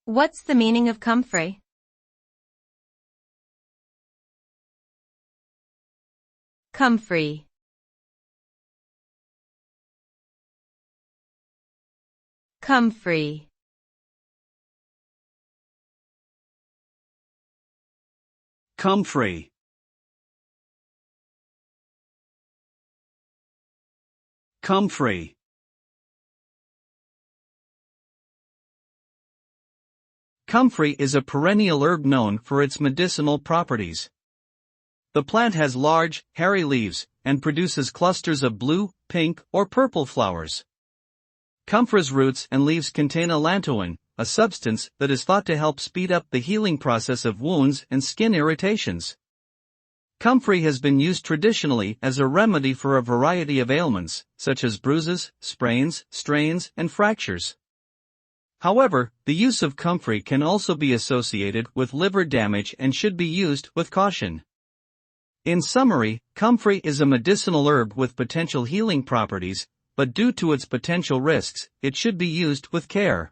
What's the meaning of comfrey? Comfrey. Comfrey. Comfrey. Comfrey. Comfrey is a perennial herb known for its medicinal properties. The plant has large, hairy leaves, and produces clusters of blue, pink, or purple flowers. Comfrey's roots and leaves contain allantoin, a substance that is thought to help speed up the healing process of wounds and skin irritations. Comfrey has been used traditionally as a remedy for a variety of ailments, such as bruises, sprains, strains, and fractures. However, the use of comfrey can also be associated with liver damage and should be used with caution. In summary, comfrey is a medicinal herb with potential healing properties, but due to its potential risks, it should be used with care.